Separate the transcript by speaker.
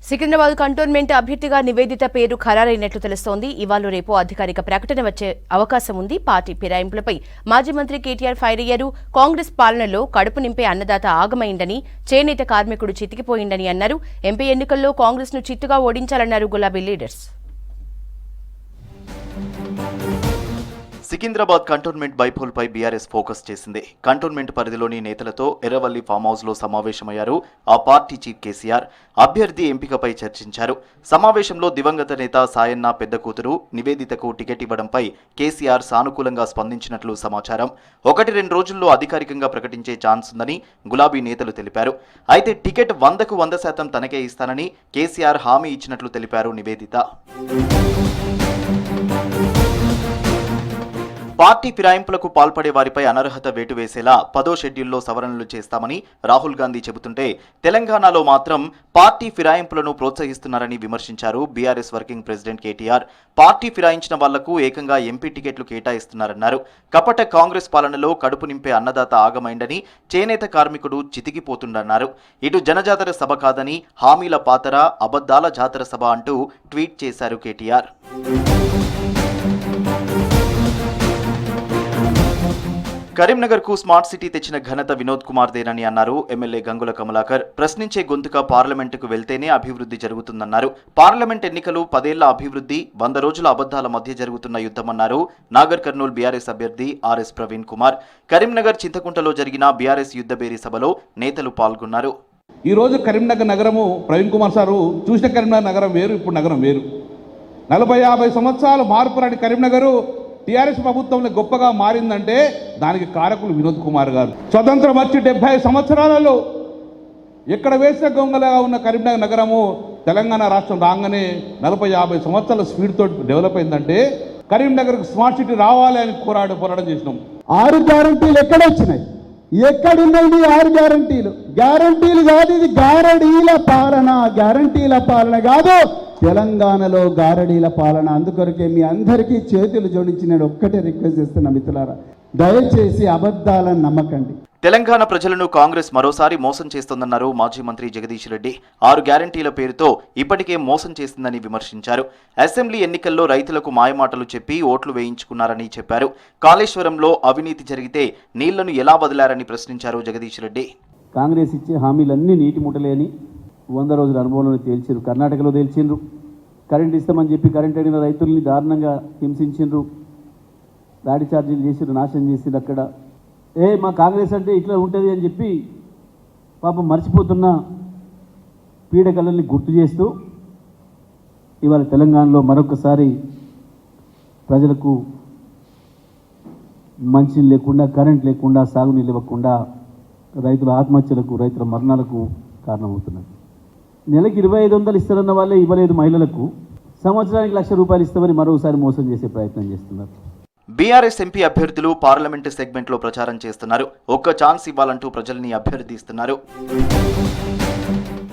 Speaker 1: Secunderabad cantonment అభ్యర్థిగా నివేదిత పేరు ఖరారైనట్లు తెలుస్తోంది. ఇవాళ రేపు అధికారిక ప్రకటన వచ్చే అవకాశం ఉంది. పార్టీ ఫిరాయింపులపై మాజీ మంత్రి కేటీఆర్ ఫైర్ అయ్యారు. కాంగ్రెస్ పాలనలో కడుపు నింపే అన్నదాత ఆగమైందని, చేనేత కార్మికుడు చితికిపోయిందని అన్నారు. ఎంపీ ఎన్నికల్లో కాంగ్రెస్ ను చిత్తుగా ఓడించాలన్నారు గులాబీ లీడర్స్.
Speaker 2: సికింద్రాబాద్ కంటోన్మెంట్ బైపోల్పై బీఆర్ఎస్ ఫోకస్ చేసింది. కంటోన్మెంట్ పరిధిలోని నేతలతో ఎర్రవల్లి ఫామ్ హౌస్ లో సమావేశమయ్యారు. ఆ పార్టీ చీఫ్ కేసీఆర్ అభ్యర్థి ఎంపికపై చర్చించారు. సమావేశంలో దివంగత నేత సాయన్న పెద్ద కూతురు నివేదితకు టికెట్ ఇవ్వడంపై కేసీఆర్ సానుకూలంగా స్పందించినట్లు సమాచారం. 1-2 రోజుల్లో అధికారికంగా ప్రకటించే ఛాన్స్ ఉందని గులాబీ నేతలు తెలిపారు. అయితే టికెట్ 100కు 100% తనకే ఇస్తానని కేసీఆర్ హామీ ఇచ్చినట్లు తెలిపారు నివేదిత. పార్టీ ఫిరాయింపులకు పాల్పడే వారిపై అనర్హత వేటు వేసేలా 10వ షెడ్యూల్లో సవరణలు చేస్తామని రాహుల్ గాంధీ చెబుతుంటే, తెలంగాణలో మాత్రం పార్టీ ఫిరాయింపులను ప్రోత్సహిస్తున్నారని విమర్శించారు BRS working president KTR. Party ఫిరాయించిన వాళ్లకు ఏకంగా ఎంపీ టికెట్లు కేటాయిస్తున్నారన్నారు. కపట కాంగ్రెస్ పాలనలో కడుపు నింపే అన్నదాత ఆగమైందని, చేనేత కార్మికుడు చితికిపోతుందన్నారు. ఇటు జనజాతర సభ కాదని, హామీల పాతర, అబద్దాల జాతర సభ అంటూ ట్వీట్ చేశారు కేటీఆర్. కరీంనగర్ కు స్మార్ట్ సిటీ తెచ్చిన ఘనత వినోద్ కుమార్ దేనని అన్నారు ఎమ్మెల్యే గంగుల కమలాకర్. ప్రశ్నించే గొంతుక పార్లమెంటుకు వెళ్తేనే అభివృద్ధి జరుగుతుందన్నారు. పార్లమెంట్ ఎన్నికలు 10 ఏళ్ల అభివృద్ధి, 100 రోజుల అబద్దాల మధ్య జరుగుతున్న యుద్ధమన్నారు. నాగర్ కర్నూల్ బీఆర్ఎస్ అభ్యర్థి ఆర్ఎస్ ప్రవీణ్ కుమార్. కరీంనగర్ చింతకుంటలో జరిగిన బీఆర్ఎస్ యుద్ధబేరీ సభలో నేతలు పాల్గొన్నారు.
Speaker 3: ఈ రోజు కరీంనగర్ నగరము ప్రవీణ్ కుమార్ సారు చూసిన కరీంనగర్ నగరం వేరు, ఇప్పుడు నగరం వేరు. 40-50 సంవత్సరాలు మార్పు రాని కరీంనగరు టీఆర్ఎస్ ప్రభుత్వంలో గొప్పగా మారిందంటే దానికి కారకులు వినోద్ కుమార్ గారు. స్వతంత్రం వచ్చి 70 సంవత్సరాలలో ఎక్కడ వేసిన గొంగలగా ఉన్న కరీంనగర్ నగరము తెలంగాణ రాష్ట్రం రాగానే 40-50 సంవత్సరాల స్పీడ్తో డెవలప్ అయిందంటే కరీంనగర్కి స్మార్ట్ సిటీ రావాలి అని పోరాటం చేసినాం.
Speaker 4: 6 గ్యారంటీలు ఎక్కడ వచ్చినాయి? ఎక్కడున్నాయి 6 గ్యారంటీలు? గ్యారంటీలు కాదు, ఇది గారడీల పాలన. గ్యారంటీల పాలన కాదు, తెలంగాణలో గారడీల పాలన. అందుకొరకే మీ అందరికీ చేతులు జోడించి నేను ఒక్కటే రిక్వెస్ట్ చేస్తున్నా మిత్రులారా, దయచేసి అబద్ధాలను నమ్మకండి.
Speaker 2: తెలంగాణ ప్రజలను కాంగ్రెస్ మరోసారి మోసం చేస్తోందన్నారు మాజీ మంత్రి జగదీష్ రెడ్డి. 6 గ్యారంటీల పేరుతో ఇప్పటికే మోసం చేసిందని విమర్శించారు. అసెంబ్లీ ఎన్నికల్లో రైతులకు మాయమాటలు చెప్పి ఓట్లు వేయించుకున్నారని చెప్పారు. కాళేశ్వరంలో అవినీతి జరిగితే నీళ్లను ఎలా వదిలారని ప్రశ్నించారు జగదీష్ రెడ్డి.
Speaker 5: కాంగ్రెస్ ఇచ్చే హామీలన్నీ నీటి ముట్టలేని 100 రోజుల అనుభవంలో తేల్చిండ్రు. కర్ణాటకలో తేల్చిండ్రు. కరెంట్ ఇస్తామని చెప్పి కరెంట్ అడిగిన రైతుల్ని దారుణంగా హింసించిండ్రు. దాడి ఛార్జీలు చేసిండ్రు, నాశనం చేసిండ్రు. అక్కడ మా కాంగ్రెస్ అంటే ఇట్లా ఉంటుంది అని చెప్పి పాపం మర్చిపోతున్న పీడకలల్ని గుర్తు చేస్తూ ఇవాళ తెలంగాణలో మరొకసారి ప్రజలకు మంచినీళ్ళు లేకుండా, కరెంట్ లేకుండా, సాగునీళ్ళు ఇవ్వకుండా రైతుల ఆత్మహత్యలకు, రైతుల మరణాలకు కారణమవుతున్నారు. నెలకి 2500 ఇస్తారన్న వాళ్ళే ఇవ్వలేదు మహిళలకు. సంవత్సరానికి ₹1,00,000 ఇస్తామని మరోసారి మోసం చేసే ప్రయత్నం చేస్తున్నారు.
Speaker 2: బీఆర్ఎస్ ఎంపీ అభ్యర్థులు పార్లమెంటు సెగ్మెంట్లో ప్రచారం చేస్తున్నారు. ఒక్క ఛాన్స్ ఇవ్వాలంటూ ప్రజల్ని అభ్యర్థిస్తున్నారు.